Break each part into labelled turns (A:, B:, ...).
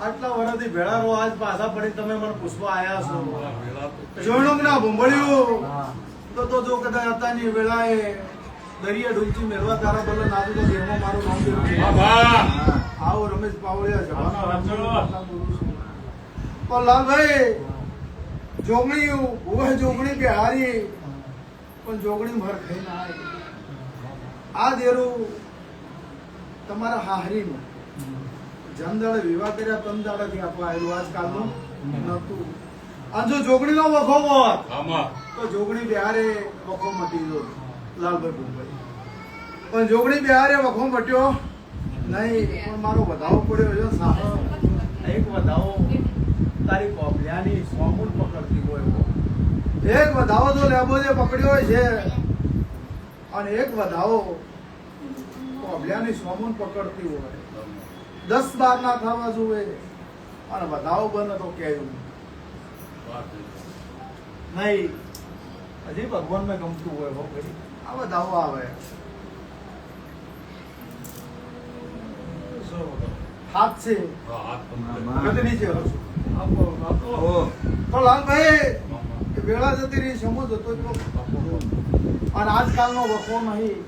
A: આટલા વર્ષથી ભેળા રહો, આજ પાછા પડી તમે મને પૂછવા આયા છો. જોણું ના ભૂંભળ્યું તો જો કદાચ હતા ની વેળાએ દરિયા ડૂબતી મેળવા તારા બદલે નાદુ તો દેહમાં મારું નામ દેવું. આવો રમેશ પાવડિયા જવાના તો લાલભાઈ જોગણી ઉભા જોગણી કે હારી પણ જોગણી ભર ખાઈ ના આવી. આ દેરું તમારા હાહરીનું જમદાડે વિવાહ કર્યા તમદાડેથી આપવા આવેલું આજકાલનું નતું. અને જો જોગણીનો વખો હોત તો જોગણી બિહારે વખો મટી ગયો લાલભાઈ ભૂભાઈ. પણ જોગણી બિહારે વખો મટ્યો નહીં. પણ મારો વધાવો પડ્યો છે સાહેબ. એક વધાવો તારી કોબલિયાની સોમુન પકડતી હોય, એક વધાવો તો લેબોજે પકડ્યો છે અને એક વધાવો કોબલિયાની સોમુન પકડતી હોય. 10-12 ના થવા જોઈએ અને વધાવો બંધ તો કેવું નહીં. હજી ભગવાન ને ગમતું હોય હો ભાઈ આ વધાવો આવે. હાથ છે ગદની છે તો લાલભાઈ વેળા જતી રહી સમજ હતો અને આજકાલનો વખો નહીં.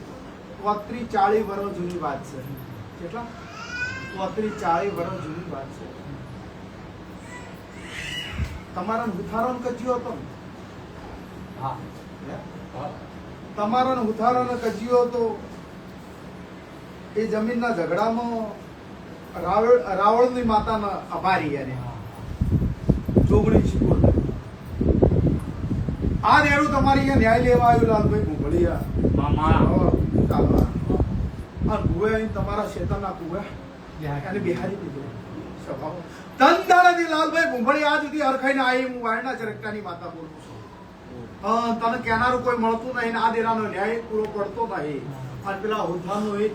A: 30-40 વર્ષ જૂની વાત છે. કેટલા 30-40 વર્ષ જૂની વાત છે. તમારા હુથારણ કજ્યો હતો ને? તમારા હુથારણ કજ્યો હતો. એ જમીનના ઝઘડામાં રાવણની માતાના આભારી એને જોગણી શીખો. આ દેરું તમારી અહીંયા ન્યાય લેવા આવ્યું લાલભાઈ ભૂંભળિયા. ભૂવે અહીં તમારા શેતાના કુવે અને બિહારી દીધું સ્વભાવ. તન દાડાથી લાલભાઈ ભૂંભળી આજ સુધી હરખાઈને આવી. હું વાયના ચરકટાની માતા બોલું છું. તને કહેનારું કોઈ મળતું નહીં. આ દેરાનો ન્યાય પૂરો પડતો નહીં. અને પેલા હોથાનું એક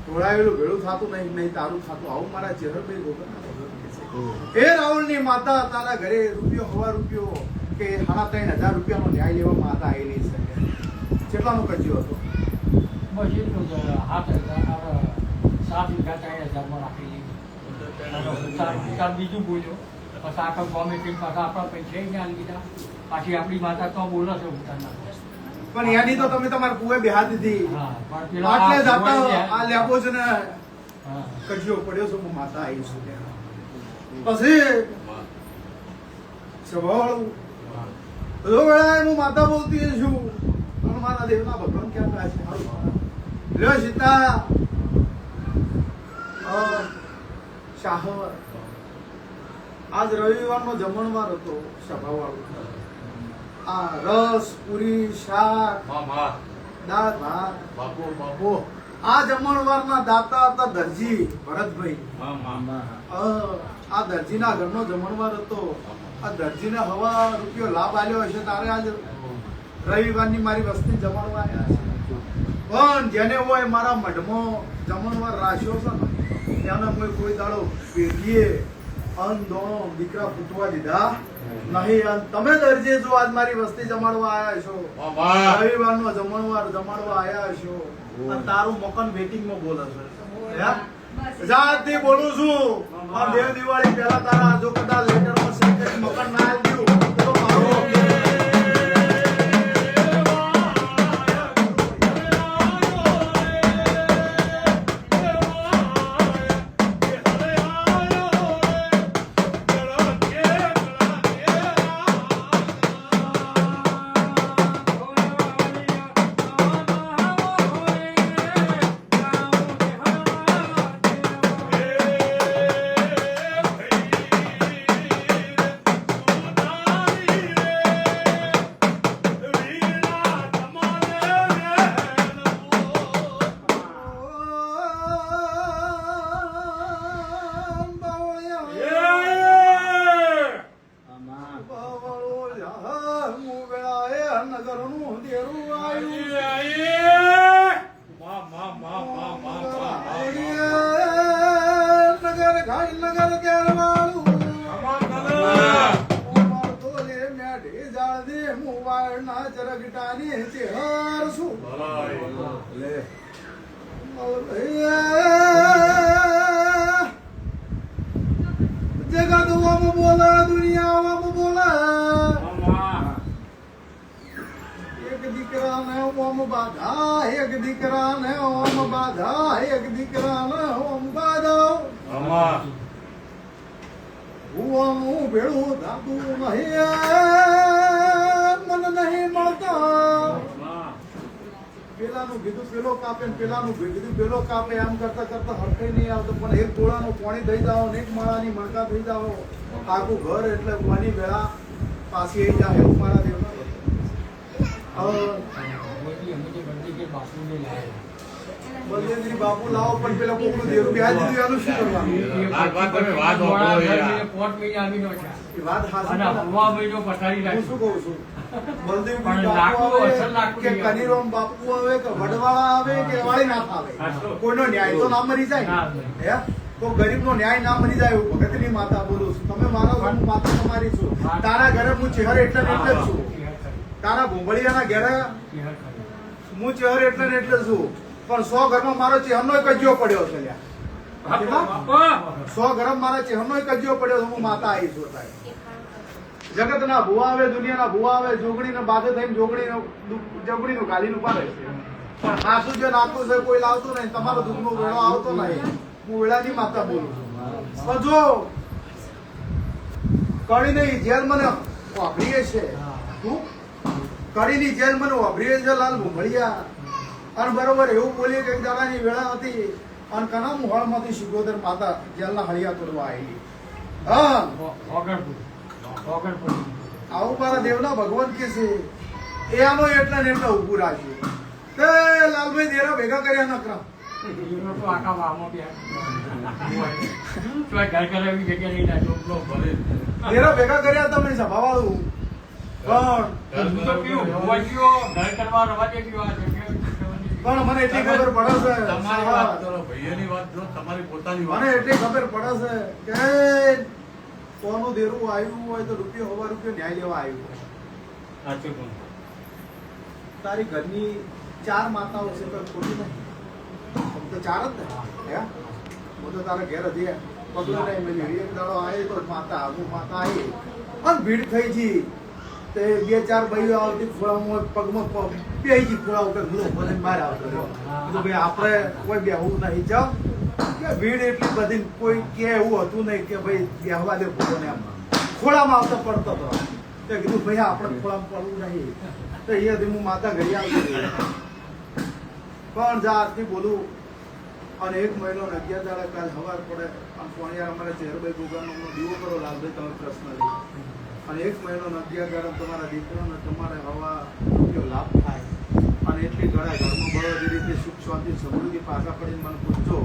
A: ઢોળાયેલું ભેળું થતું નહીં તારું થતું. આવું મારા ચેહરભાઈ ગોગરના એ રાવણની માતા તારા ઘરે રૂપિયો હવા રૂપિયો કે 3,500 રૂપિયાનો ન્યાય લેવા માતા આવેલી છે. કેટલાનો કજ્યો હતો?
B: બસ એટલું જ 7 વીઘા 4,000 રાખેલી. બીજું બોલ્યો પછી આખા ગવર્મેન્ટ પાછા આપણા પૈસા જ્ઞાન લીધા. પાછી આપણી માતા તો બોલો છે ઉતારના.
A: પણ યાની તો તમે તમારા કુવે બેહા દીધી. આટલે જાતા આ લેબો છે ને કજ્યો પડ્યો છે. હું માતા આવી છું પછી સ્વભાવ હું માતા બોલતી છું અને મારા દેવના ભગવાન ક્યાં ગયા છે. લ્યો સીતા શાહવર આજ રવિવારનો જમણવાર હતો. સભાવાળો આ રસ પૂરી શાક દાળ ભાત બાપો. આ જમણવારના દાતા હતા દરજી ભરતભાઈ. આ દરજીના ઘરનો જમણવાર હતો. આ દરજીને હવા રૂપિયો લાભ આલ્યો હશે તારે આજ રવિવારની મારી વસ્તી જમણવાર આવ્યા છે. પણ જેને હોય મારા મઢમાં જમણવાર રાખ્યો છે ને એને કોઈ દાડો પેઢીએ અનદોણો દીકરા ફૂટવા દીધા નહીં. તમે દરજી જો આજ મારી વસ્તી જમાડવા આવ્યા છો. રવિવારનો જમણવાર જમાડવા આવ્યા છો અને તારું મકાન વેટિંગમાં બોલે છે. જાતથી બોલું છું. બે દિવાળી પહેલા તારા જો કદાચ લેટરમાં સહી કરી મકાન ના આવ્યું તો મારું જગત ઓમ બોલે દુનિયા ઓમ બોલે એક દીકરાને ઓમ બાધા એક દીકરાને ઓમ બાધા એક દીકરાને ઓમ બાધા ભુવાનું ભેળું થાતું નહીં મન નહીં મળતા પેલાનું કીધું પેલો કાપે ને પેલાનું કીધું પેલો કાપે એમ કરતા કરતા હરખાઈ નહીં આવતો પણ એક ગોળાનું પાણી થઈ જાઓ ને એક માળાની મણકા થઈ જાઓ આખું ઘર એટલે વાની વેળા પાછી આવી જાય એવું મારા દેવના બલદેવજી બાપુ લાવો પણ પેલા કોકનું દેવું વ્યાજ દીધું એનું શું કરવાનું એ વાત હાચી
B: અને હવા મહિનો પથારી
A: હું શું કહું છું બલદેવજી
B: પણ
A: બાપુ
B: લાકડું
A: આવે
B: અસલ લાકડું
A: કે
B: નહીં આવે.
A: કનીરામ બાપુ આવે કે વડવાળા આવે કે વાળીનાથ આવે કોઈનો ન્યાય તો ના મરી જાય
B: ના.
A: હે તો ગરીબનો ન્યાય ના મરી જાય એવું ભગતની માતા બોલું છું તમે મારા ઘર હું માતા તમારી છું તારા ઘરે હું ચહેર એટલે ને એટલે જ છું તારા ભૂંભળિયાના ઘરે હું ચહેર એટલે ને એટલે જ છું પણ 100 ઘરમાં મારો ચહેરનો એક કજ્યો પડ્યો છે લ્યા. કેટલા? 100 ઘરમાં મારા ચહેરનો એક કજ્યો પડ્યો છે, હું માતા આવી છું તારી. જગતના ભુવા આવે દુનિયાના ભુવા આવે જોગણીને બાધે થઈને જોગણીનું ગાલીનું પાડે છે પણ હાસુ જે નાખતું છે કોઈ લાવતું નહીં તમારો દુઃખનો વેળો આવતો નહીં હું વેળાની માતા બોલું છું પણ જો કડી નહીં જેલ મને વાપરીએ છે શું કડીની જેલ મને વાપરીએ છે લાલ ભૂંભળિયા અને બરોબર એવું બોલીએ કે એક દાડાની વેળા હતી અને કના મોહળમાંથી સિગોદર માતા જેલના હળિયા તોડવા આવેલી હા આવું મારા દેવના ભગવાન કે છે એ આનો એટલા ને એટલા ઉભું રાખ્યું તે લાલભાઈ દેરા ભેગા કર્યા નકરા દેરા ભેગા કર્યા તમે સભાવાળું પણ મને એટલી ખબર પડે છે
C: તમારી વાત કરો ભૈયાની વાત કરો તમારી પોતાની વાત
A: મને એટલી ખબર પડે છે કે કોનું દેરું આવ્યું હોય તો રૂપિયો હવા રૂપિયો ન્યાય લેવા આવ્યું હોય.
C: સાચું પણ
A: તારી ઘરની 4 માતાઓ છે તો ખોટી નહીં તો 4 જ ને હે હું તો તારા ઘેર હતી પગલો નહીં મેલી એક દાડો આવે તો માતા હું માતા આવી અને ભીડ થઈ ગઈ તે 2-4 ભાઈઓ આવતી ખોળામાં પગમાં બેહી ગઈ ખોળા ઉપર ગુલો મને બહાર આવતો રહ્યો કીધું ભાઈ આપણે કોઈ બેહવું નહીં જાવ કે ભીડ એટલી બધી કોઈ કે એવું હતું નહીં કે ભાઈ બેહવા દે ભૂલોને એમ ખોળામાં આવતો પડતો હતો તે કીધું ભાઈ આપણે ખોળામાં પડવું નહીં તો અહીંયાથી હું માતા ઘરે આવી પણ જા આજથી બોલું અને 1 મહિનો ને 11 દાડા કાલ સવાર પડે અને પોણિયાર અમારા ચેરભાઈ ગોગાનો દીવો કરો લાલભાઈ તમે પ્રશ્ન લે અને 1 મહિનો ને 11 દાડા તમારા દીકરાને તમારે હવા રૂપિયો લાભ થાય અને એટલી ઘણા ઘરમાં બરોબર રીતે સુખ શાંતિ સમૃદ્ધિ પાછા પડીને મને પૂછજો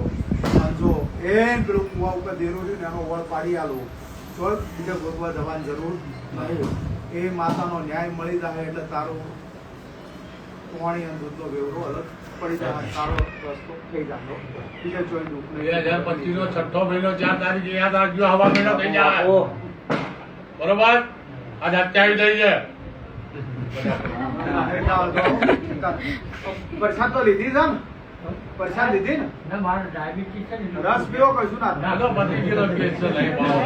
A: અને જો એમ પેલું કુવા ઉપર દેરો રહ્યું ને એનો વળ પાડી આલો તો બીજા ગોતવા જવાની જરૂર નહીં એ માતાનો ન્યાય મળી જાય એટલે તારો પાણી અને દૂધનો વેવરો અલગ પડી જાય સારો રસ્તો થઈ જાય બીજા જોઈ દુઃખ
C: 2025 નો 6ઠ્ઠો મહિનો 4 તારીખે યાદ રાખજો હવા મહિનો થઈ જાય બરોબર આજ 27 થઈ છે
A: પ્રસાદ તો લીધી છે ને પ્રસાદ લીધી ને
B: મારો ડાયાબિટીસ છે ને
A: રસ પીવો કશું ના
C: ના તો પતી ગયેલો કેસ છે લઈ પાવો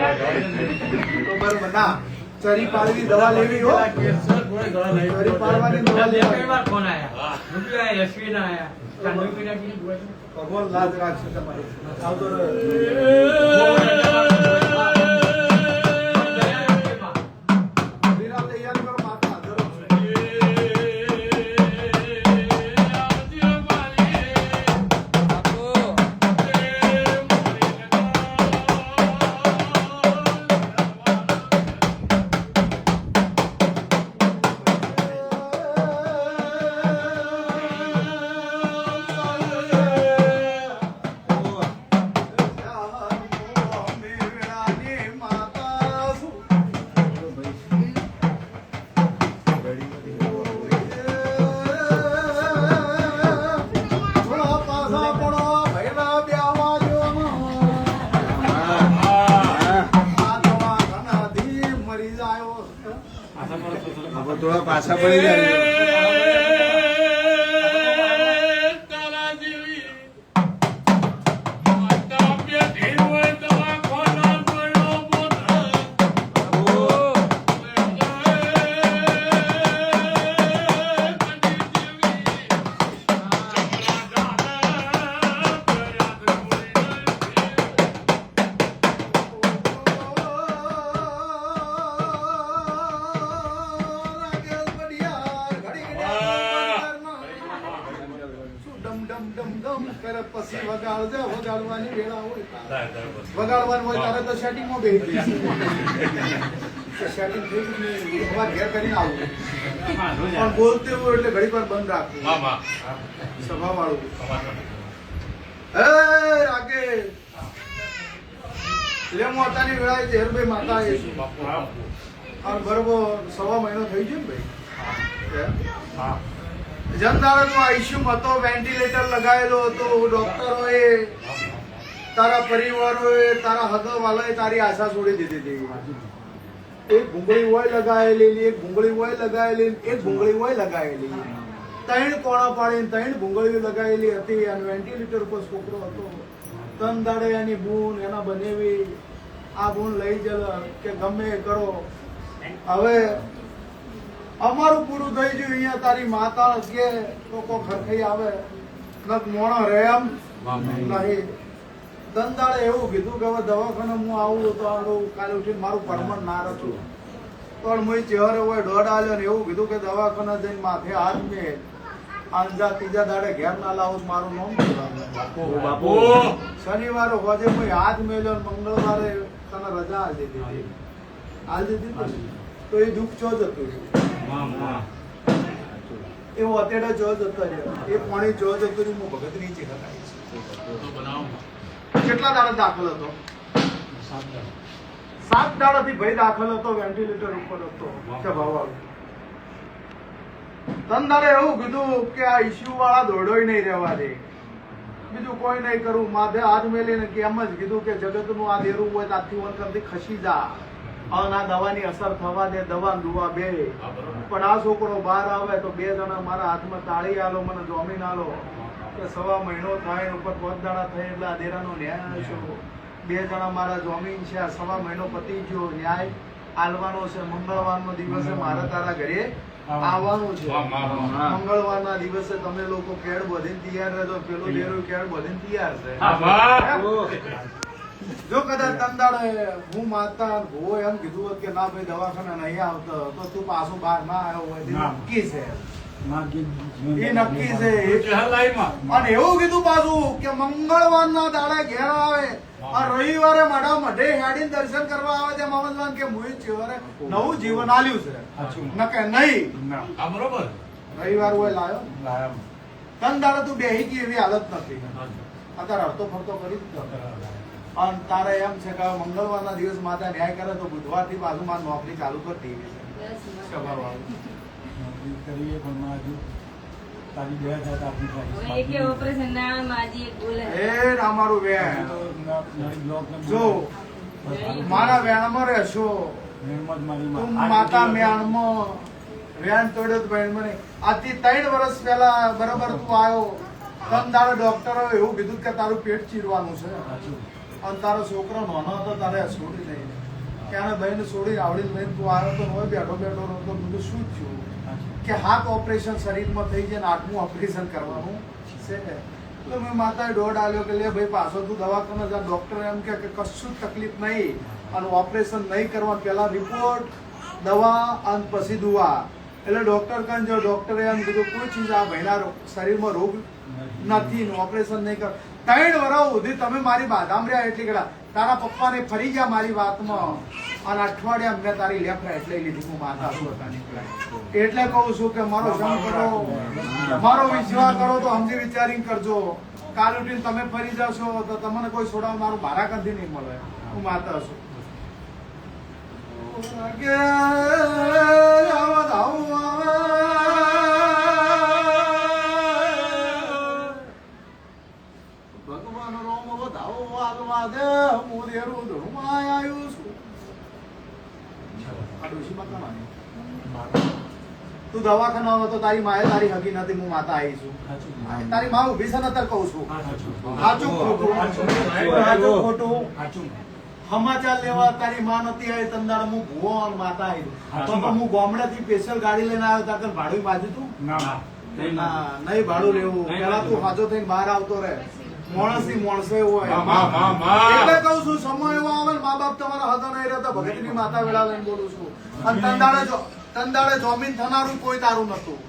A: તો બરોબર ના ચરી પાડવી દવા લેવી હો
C: કેસ છે કોઈ દવા લઈ
A: ચરી પાડવાની દવા
B: બે
A: લેવી
B: વાર ફોન આયા રૂપિયા એસવી ના આયા
A: ભગવાન લાજ રાખશે તમારી આવતો વિરામ તૈયાર કરો માતા જરૂર
D: થોડા પાછા પડી જાય
C: તારા જેવી માતા બે ધીર હોય દવા ખોના પડો પોતા
A: કરે પછી વગાડજે, વગાડવાની વેળા હોય તારે.
C: થાય, થાય, બસ.
A: વગાડવાનું હોય તારે તો સેટિંગમાં બેસી જઈશું. સેટિંગ થઈ ગયું ને તમારે ઘેર કરીને આવવું. પણ બોલતે હોય એટલે ઘડીક વાર બંધ રાખવું.
C: હા, હા.
A: સભા વાળું.
C: તમારે.
A: એ રાકેશ લે મોતાની વેળાએ ઝેરભાઈ માતા આવીશું.
C: બાપુ, બાપુ.
A: આ બરોબર 1.5 મહિનો થઈ ગયો ને ભાઈ.
C: હા.
A: જનતાનો આઈસીયુ હતો, વેન્ટિલેટર લગાવેલો હતો. ડોક્ટરોએ, તારા પરિવારોએ, તારા હગવાલાએ તારી આશા છોડી દીધી હતી. એક ભૂંગળી હોય લગાવેલી, એક ભૂંગળી હોય લગાવેલી, એક ભૂંગળી હોય લગાવેલી. 3 કોણા પાડીને 3 ભૂંગળીઓ લગાવેલી હતી અને વેન્ટિલેટર પર છોકરો હતો. 3 દાડે એની બૂન એના બનેવી આ બૂન લઈ જ કે ગમે એ કરો. હવે અમારું પૂરું થઈ ગયું. અહીંયા તારી માતા કે લોકો ખરખઈ આવે નક મોણો રહે એમ નહીં. દંદાળે એવું કીધું કે હવે દવાખાને હું આવું તો આવું કાલે ઉઠીને મારું પરમણ ના રચું. પણ મેં ચહેરે હોય દોડ આલ્યો ને એવું કીધું કે દવાખાને જઈને માથે હાથ મેં આંજા ત્રીજા દાડે ઘેર ના લાવો તો મારું નામ
C: બાપુ.
A: શનિવારે હોજે મેં હાથ મેલ્યો ને મંગળવારે તને રજા આલી દીધી. આલી દીધી ને? તો એ દુઃખ ચો જતું રહ્યું. એવો અત્યારે જો જતો રહ્યો. એ પાણી જો જતું રહ્યું. હું ભગત નીચે ખરાઈશ.
C: તો બનાવો.
A: કેટલા દાડા દાખલ હતો? 7 દાડાથી ભાઈ દાખલ હતો. વેન્ટિલેટર ઉપર હતો કે ભાવાળો. 3 દાડે એવું કીધું કે આ ઇસ્યુ વાળા દોડોય નહીં રહેવા દે, બીજું કોઈ નહીં કરું. માથે હાથ મેલીને કે એમ જ કીધું કે જગતનું આ દેરું હોય તો આથી વનકરથી ખસી જા અને આ દવાની અસર થવા દે. દવા ને દુવા બે.
C: હા, બરોબર.
A: પણ આ છોકરો બહાર આવે તો 2 જણા મારા હાથમાં તાળી આલો, મને જોમીન આલો કે 1.5 મહિનો થાય ને ઉપર 5 દાડા થાય એટલે આ દેરાનો ન્યાય છે. 2 જણા મારા જોમીન છે. આ 1.5 મહિનો પતી ગયો. ન્યાય આલવાનો છે. મંગળવારનો દિવસે મારે તારા ઘરે આવવાનું છે.
C: હા, હા, હા.
A: મંગળવારના દિવસે તમે લોકો કેળ બધીને તૈયાર રહેજો. પેલો દેરો કેળ બધીને તૈયાર છે.
C: હા, હા.
A: જો કદાચ તંદાડે હું માતા ભો એમ કીધું હોત કે ના ભાઈ દવાખાને નહીં આવતો તો તું પાછો બહાર ના આવ્યો હોય તે નક્કી છે. એ નક્કી છે. અને એવું કીધું પાછું કે મંગળવારના દાડે ઘેર આવે અને રવિવારે મારા મઢે હેડીને દર્શન કરવા આવે છે. મામલવાન કે મુઈ ચેવરે નવું જીવન આલ્યું છે. નકે નહીં
C: હા, બરોબર.
A: રવિવાર હોય લાયો તંદાડે તું બેહી ગઈ એવી હાલત નથી. અત્યારે હરતો ફરતો કરી દીધો. અને તારે એમ છે કે મંગળવારના દિવસ માતા ન્યાય કરે તો બુધવારથી પાછું મારી નોકરી ચાલુ કરી દેવી છે. એ અમારું વેણ જો મારા વેણમાં રહેશો. તું માતા વેણમાં વેણ તોડ્યો વેણ મને આજથી 3 વર્ષ પહેલા બરાબર તું આવ્યો. 3 દાડે ડોક્ટરો એવું કીધું કે તારું પેટ ચીરવાનું છે અને તારો છોકરો નાનો હતો તારે છોડી દઈ કે આને બહેન છોડી આવડી લઈને તું આવ્યો તો હોય બેઠો બેઠો તો બધું શું થયું કે હાથ ઓપરેશન શરીરમાં થઈ જાય ને 8મું ઓપરેશન કરવાનું છે. તો મેં માતાએ દોડ આલ્યો કે લે ભાઈ પાછો તું દવાખાને જા. ડોક્ટર એમ કે કશું જ તકલીફ નહીં અને ઓપરેશન નહીં કરવાનું. પહેલા રિપોર્ટ, દવા અને પછી દુવા. એટલે ડોક્ટર કાન જો ડોક્ટરે એમ કીધું કોઈ ચીજ આ ભાઈના શરીરમાં રોગ નથી ને ઓપરેશન નહીં કર. 3 વર્ષ સુધી તમે મારી બાધામ રહ્યા એટલી કડા તારા પપ્પાને ફરી ગયા મારી વાતમાં અને અઠવાડિયા મેં તારી લેફ્ટ રાઈટ લઈ લીધી. હું માતા છું એટલે કહું છું કે મારો સંગ કરો, મારો વિશ્વાસ કરો તો સમજી વિચારીને કરજો. કાલ ઉઠીને તમે ફરી જશો તો તમને કોઈ છોડાવ મારું મારા કંથી નહીં મળે. હું માતા છું. ભગવાન રોમ વધાવો વાગવા દે હું દેરું ધૂળમાં આવ્યું છું. આ ડોશીમાં કોણ આવી? તું દવાખાના હતો તારી માએ તારી હગી નથી. હું માતા આવી છું. તારી માં ઉભી છે ને અત્યારે કહું છું. સાચું ખોટું? સાચું ખોટું? સમાચાર લેવા તારી માં નથી આવી. તંદાળ હું ભૂવો અને માતા આવી. તો હું ગામડેથી સ્પેશિયલ ગાડી લઈને આવ્યો તાર ભાડું બાજુ તું નહીં ભાડું લેવું. પેલા તું હાજો થઈને બહાર આવતો રહે. માણસની માણસે હોય એટલે કહું છું સમય એવો આવે ને મા બાપ તમારા હતા નહીં રહેતા ભગતની માતા વેળા લઈને બોલું છું. અને તંદાળે જમીન થનારું કોઈ તારું નતું.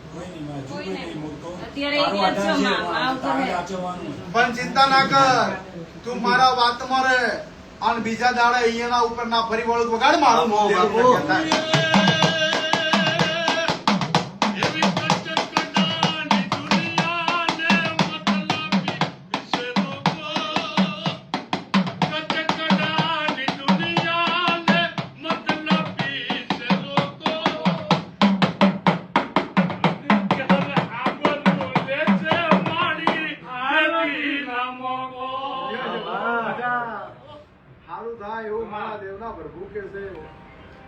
E: અત્યારે એ દિવસ છે, આવતો હે.
A: પણ ચિંતા ના કર, તું મારા વાતમાં રહે અને બીજા દાડે અહીંયાના ઉપર ના ફરી વળું તો વગાડ મારું મોં લેવું પડે.
C: એવી કંચન કડાની દુનિયાને મતલબી વિશે લોકો. કંચન કડાની દુનિયાને મતલબી વિશે લોકો. ક્યારે આગળ બોલે છે મારી આરતી ના મોગો.
A: સારું થાય એવું મારા દેવના પ્રભુ કે છે.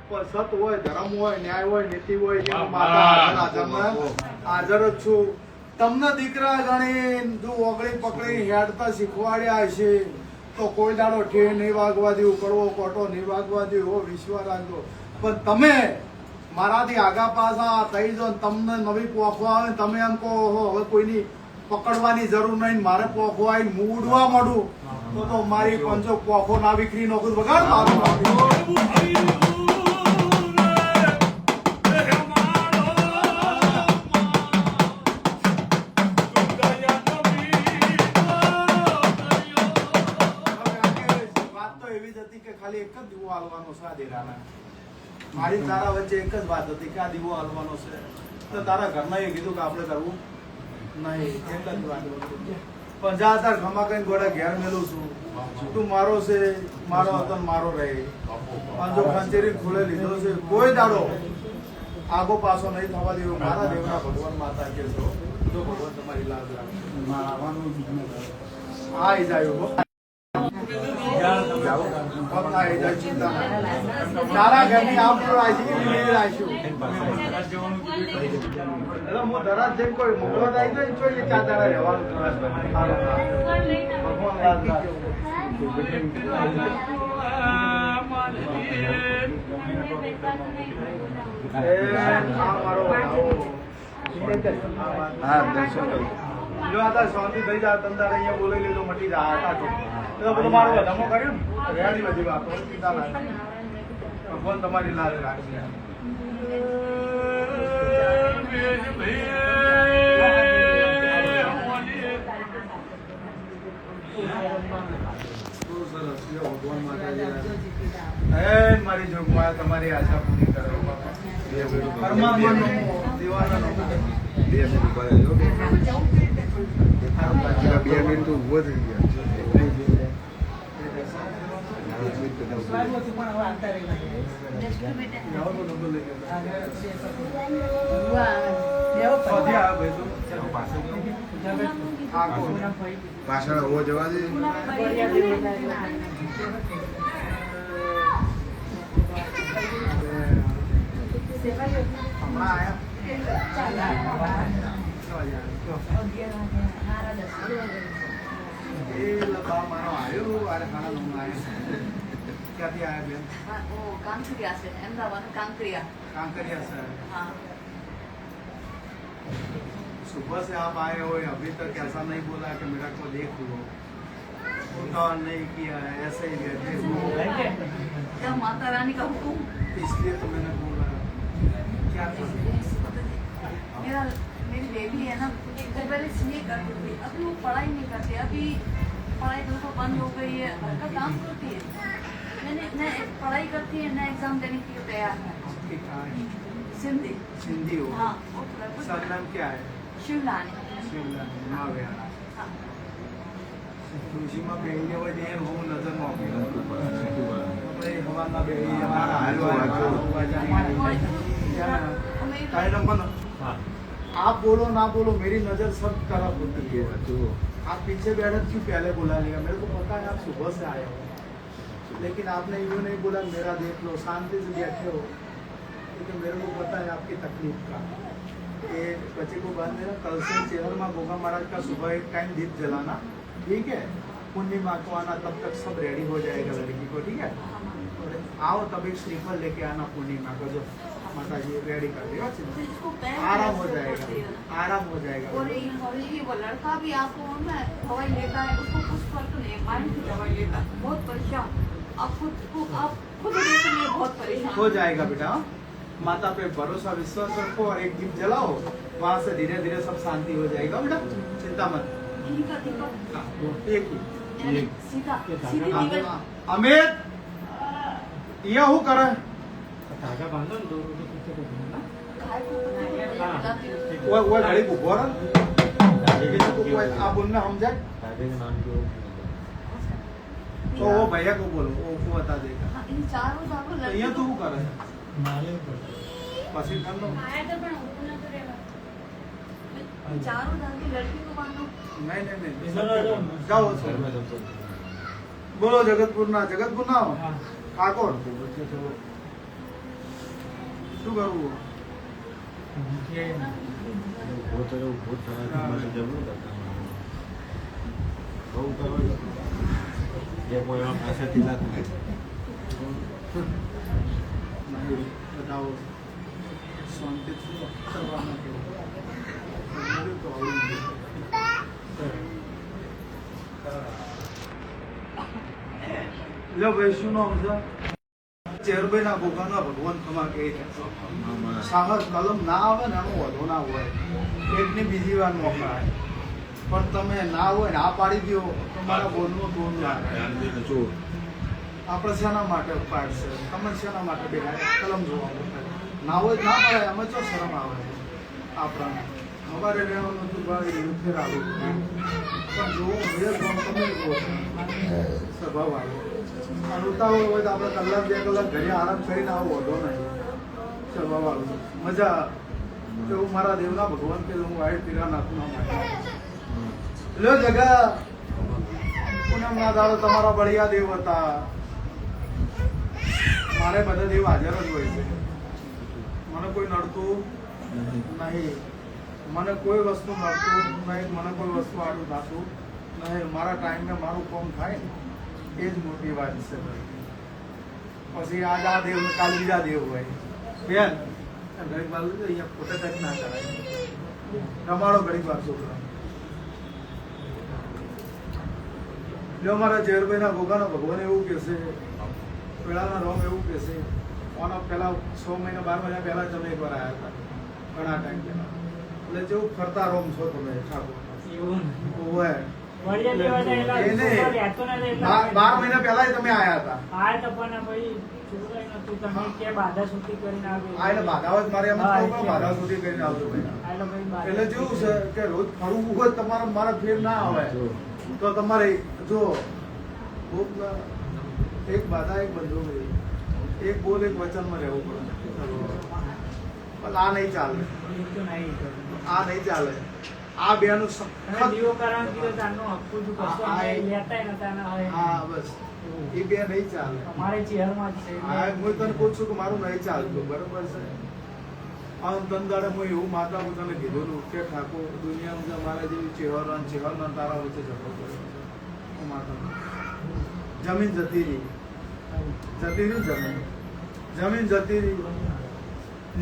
A: પણ સત હોય, ધર્મ હોય, ન્યાય હોય, નીતિ હોય, એમાં માતા હાજરમાં હાજર જ છું. તમને દીકરા ગણી જો ઓગળી પકડી હેડતા શીખવાડ્યા હશે તો કોઈ દાડો ઠે નહીં વાગવા દેવું, કડવો કોટો નહીં વાગવા દેવું, એવો વિશ્વાસ રાખજો. પણ તમે મારાથી આગા પાછા થઈ જો ને તમને નવી પોખવા આવે ને તમે એમ કહો "ઓહો, હવે કોઈની પકડવાની જરૂર નહીં, મારે પોખવા આવીને હું ઉડવા માંડું તો મારી પંચો પોખો ના વિખરી નો વગાડ મારું વાત તો એવી જ હતી કે ખાલી એક જ દીવો હાલવાનો છે આ દેરાના. મારી ને તારા વચ્ચે એક જ વાત હતી કે આ દીવો હાલવાનો છે. તો તારા ઘરના એ કીધું કે આપણે કરવું નહીં, એટલે જ વાત હતી. પણ જા તાર ખમા કઈ ગોળે ઘેર મેલું છું. તું મારો છે, મારો હતો ને મારો રહે. પણ જો ખંચેરી ખોલે લીધો છે, કોઈ દાડો આગો પાછો નહીં થવા દેવો. મારા દેવના ભગવાન માતા કે છો જો ભગવાન તમારી લાજ રાખે. આઈ જાય હો. આઈ જાય, ચિંતા ના. તારા ઘરની આ પૂરો આશી કે નહીં આશું. એટલે હું ધરાજ જેમ કોઈ મોકલો આવી ગયો ને જોઈએ ચાર દાડા રહેવાનું. ભગવાન લાજ રાખે.
D: હા દર્શન કરું.
A: જો આ તાર શાંતિ થઈ જાય તંદાર અહીંયા બોલાવી લીધો મટી જાય હતા તો બધું મારું વધામો કર્યું ને રેડી બધી વાતો ચિંતા ના થાય. ભગવાન તમારી લાજ રાખશે. મારી જોગમાં તમારી આશા પૂરી કરો પરમાત્માનો દીવાનો
D: બે મિનિટ તો ઉભો થઈ ગયા. પાછળ હોવો જવા દે.
A: હમણાં આયા એ લબા મારો આવ્યો આરે ખાના નું આયા. ક્યાંથી આયા બેન?
E: કાંકરિયા છે, અમદાવાદ કાંકરિયા.
A: कांकरिया सर
E: हाँ.
A: सुबह से आप आए हो अभी तक ऐसा नहीं बोला कि मेरा को देख लो, उतार नहीं किया है, ऐसे ही बैठे हो.
E: क्या माता रानी का हुक्म?
A: इसलिए तो मैंने बोला. क्या था?
E: मेरी बेबी है ना, पहले सीए करती थी, अभी वो पढ़ाई नहीं करती, अभी पढ़ाई बिल्कुल बंद हो गई है, घर का काम करती है. मैंने न पढ़ाई करती है, न एग्जाम देने के लिए तैयार है.
A: आपकी कहाँ है?
E: सिंधी.
A: सिंधी हो?
E: हाँ.
A: सरनाम क्या है?
E: शिवलानी.
A: शिवलानी. माँ बेहरा.
E: हाँ.
A: तुलसी में बेहने हुए देर हो नजर में आवे. अपने हवा में बेही हमारा हलवा काय नंबर. आप बोलो ना बोलो मेरी नजर सब तरफ होती है. आप पीछे बैठे क्यों पहले बुला लिया? मेरे को पता है आप सुबह से आए हो, लेकिन आपने यूँ नहीं बोला मेरा देख लो, शांति से बैठे हो. लेकिन मेरे को पता है आपकी तकलीफ का. ये बच्चे को बांध देना, कल से शहर में गोगा महाराज का सुबह एक टाइम दीप जलाना, ठीक है? पूर्णिमा को आना, तब तक सब रेडी हो जाएगा लड़की को, ठीक है? और आओ तब एक श्रीफल लेके आना पूर्णिमा को, जो माता जी रेडी कर देगा, आराम हो जाएगा, आराम हो जाएगा.
E: और ये वो लड़का भी आपको ना दवाई लेता है, उसको कुछ फर्क नहीं, माइंड की दवाई लेता है, बहुत परेशान. आप खुद के लिए बहुत परेशान
A: हो जाएगा बेटा, माता पे भरोसा विश्वास रखो और एक दीप जलाओ, वहां से धीरे धीरे सब शांति हो जाएगा बेटा, चिंता मत।
E: घी का दीपक
A: हाँ, एक ही
E: यानी सीधा सीधी दीवार
A: अमित ये हूँ करे
B: धागा बांधो ने दोरो तो किथे को ना
E: काय को बताती हूँ
A: वो घड़ी को बोरा ये तो कोई आप उनने हम जाए तो वो भैया को बोलो, वो बता देगा।
E: हाँ, इन चारों को आपको
A: तो ये तू हूँ करे पसी कर लो।
E: इन चारों डाल के लड़की को बांधो।
A: नहीं जाओ बोलो जगतपुर ना ठाकोर શું કરવું बताओ શાંતિ કરવાના તો લો ભાઈ શું નામ છે ચેરભાઈ ના ભોગાનો ભગવાન તમારે કહી સાહસ કલમ ના આવે ને એનો વધુ ના હોય એકની બીજી વાર મોકલા પણ તમે ના હોય ને આ પાડી દો તમારા બોલનું ટોન લાગે આપણે શેના માટે પાડશે તમે શેના માટે બેઠા કલમ જોવા ના હોય ના મળે અમે ચો શરમ આવે આપણાને અમારે રહેવાનું હતું ભાઈ એવું ફેર આવ્યું પણ જો તમે સ્વભાવ આવ્યો અને ઉતાવળ હોય તો આપણે કલાક 2 કલાક ઘરે આરામ કરીને આવો વધો નહીં સ્વભાવ આવ્યો મજા એવું મારા દેવના ભગવાન કે હું વાઈટ પીરા નાખું ના માટે લો જગા પૂનમ ના દાડો તમારા બળિયા દેવ હતા મારે બધા દેવ હાજર જ હોય છે મને કોઈ નડતું નહીં મને કોઈ વસ્તુ નડતું નહીં મને કોઈ વસ્તુ આડું થતું નહીં મારા ટાઈમે મારું કામ થાય ને એ જ મોટી વાત છે પછી આજ આ દેવ કાલ બીજા દેવ હોય બેન ગરીબ બાજુ અહીંયા ખોટા ટાઈપ ના કરાય રમાડો ગરીબ બાજુ છોકરા જો મારા ઝેરભાઈના ભોગાનો ભગવાન એવું કહેશે પેલાના રોમ એવું કહેશે ઓનો પેલા 6 મહિના 12 મહિના પહેલા તમે એકવાર આવ્યા હતા ઘણા ટાઈમ પહેલા એટલે જેવું ફરતા રોમ છો તમે ઠાકોર
B: એવું
A: હોય
B: વડિયા દેવાના એલા રહેતો ને એટલે
A: 12 મહિના પહેલા તમે આવ્યા હતા
B: આ તો પણ ભાઈ છોકરાઈ નતું તમે કે બાધા સુતી કરીને આવે
A: આ એટલે બાધાવત મારે એમ જ કહું કે બાધા સુધી કરીને આવજો ભાઈ
B: આલો ભાઈ બાધા
A: એટલે જેવું છે કે રોજ ફરવું હોય તમારે મારા ફેર ના આવે તો તમારે જો એક બાધા એક બંધુ એક બોલ એક વચનમાં રહેવું પડે પણ આ નહીં ચાલે આ નહીં ચાલે આ બેનું
B: દીવો કરાવ દીવો તાનો હક્કુ જો કશો લેતા ન તાના હોય
A: હા બસ એ બે નહીં ચાલે
B: અમારે ચહેરમાં જ છે
A: હા હું તને પૂછું કે મારું નહીં ચાલતું બરોબર છે આમ તંદાડે હું એવું માતા હું તને કીધેલું કે ઠાકોર દુનિયામાં મારા જેવી ચેહરના તારા વચ્ચે ઝઘડો કર્યો હું માતા જમીન જતી રહી જમીન જતી રહી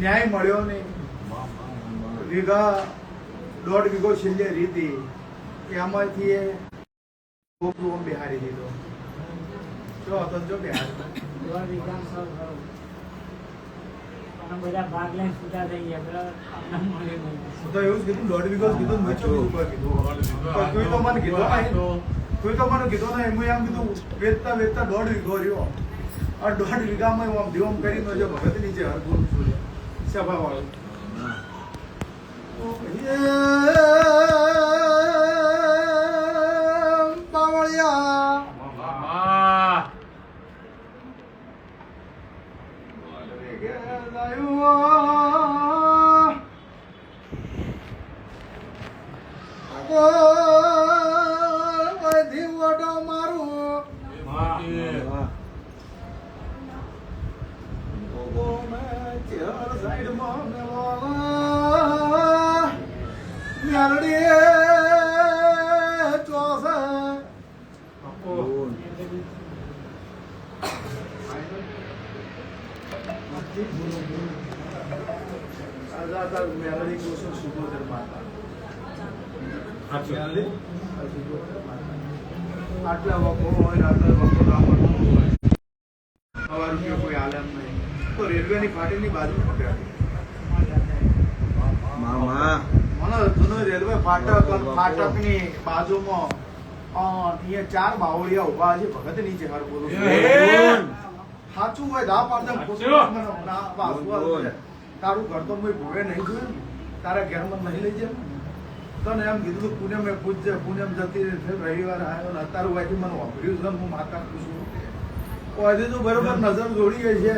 A: ન્યાય મળ્યો નહીં વીઘા 1.5 વીઘો છેલ્લે રીતી એમાંથી એ ગોપરું બિહારી દીધો જો હતો જો બિહારી
B: બધા ભાગ લઈને સુધા થઈ ગયા પેલા આપણા મળે નહીં
A: હું તો એવું જ કીધું 1.5 વીઘો કીધું મેં ચો ઉપર કીધું કોઈ તો મને કીધું કોઈ તો મને કીધું ને એમ કીધું વેચતા 1.5 વીઘો રહ્યો આ 1.5 વીઘામાં હું આમ દીવમ કરીને જો ભગત નીચે હરગું છું સભા વાળો આટલા વખો હોય આટલા વખો ના મળતું હોય સવાર રૂપિયા કોઈ આલમ નહીં તો રેલવેની ફાટીની બાજુ પકડ્યા
D: મામા
A: મને જૂનો રેલવે ફાટકની બાજુમાં અહીંયા 4 બાવળિયા ઉભા છે ભગત નીચે હાર બોલું છું. સાચું હોય દા પાડે તારું ઘર તો મેં ભૂવે નહીં જોયું ને. તારા ઘરમાં નહીં લઈ જાય તને એમ કીધું કે પુણે મેં પૂછજે પુણે જતી રવિવાર આવ્યો ને અત્યારે વાયથી મને વાપર્યું છે હું માતા પૂછું હજી તો બરોબર નજર જોડીએ છે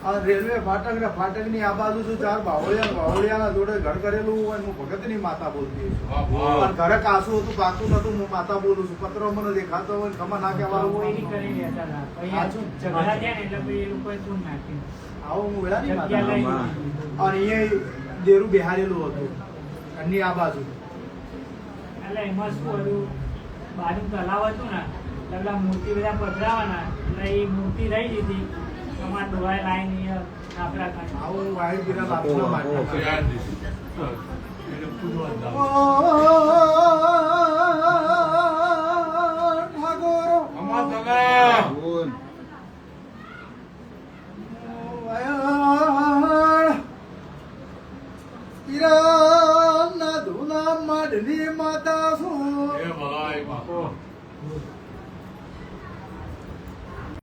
A: આ રેલવે ફાટકની આ બાજુ શું 4 બાવળિયાના જોડે ઘર કરેલું હોય હું ભગતની માતા બોલતી છું પણ ઘરે કાસું હતું પાકું નતું હું માતા બોલું છું પત્રો મને દેખાતો હોય ને ખબર ના કહેવા
B: કોઈ નહીં કરી લેતા હતા. પછી ઝઘડા થયા ને એટલે પછી એ લોકોએ ચૂન નાખી.
A: આવો હું વેળાની
B: જગ્યા
A: માતા
B: લઈ
D: મામા.
B: લીધી.
A: અને અહીંયા દેરું બેહારેલું હતું ઘરની આ બાજુ
B: એટલે એમાં શું હતું, બાજુ તલાવ હતું ને એટલે પેલા મૂર્તિ બધા પધરાવાના એટલે એ મૂર્તિ રહી દીધી. તમારે ડોહાએ લાઈને આપણા ખાતે.
A: આવો હું વાહિર પીરા લાભના માટે
C: એને પૂજવા જાવ.
A: ઠાકોર
C: અમાર દાદા.
D: બોલ
A: પીરાના ધૂના માડની માતા છું
C: એ ભલાઈ બાપો.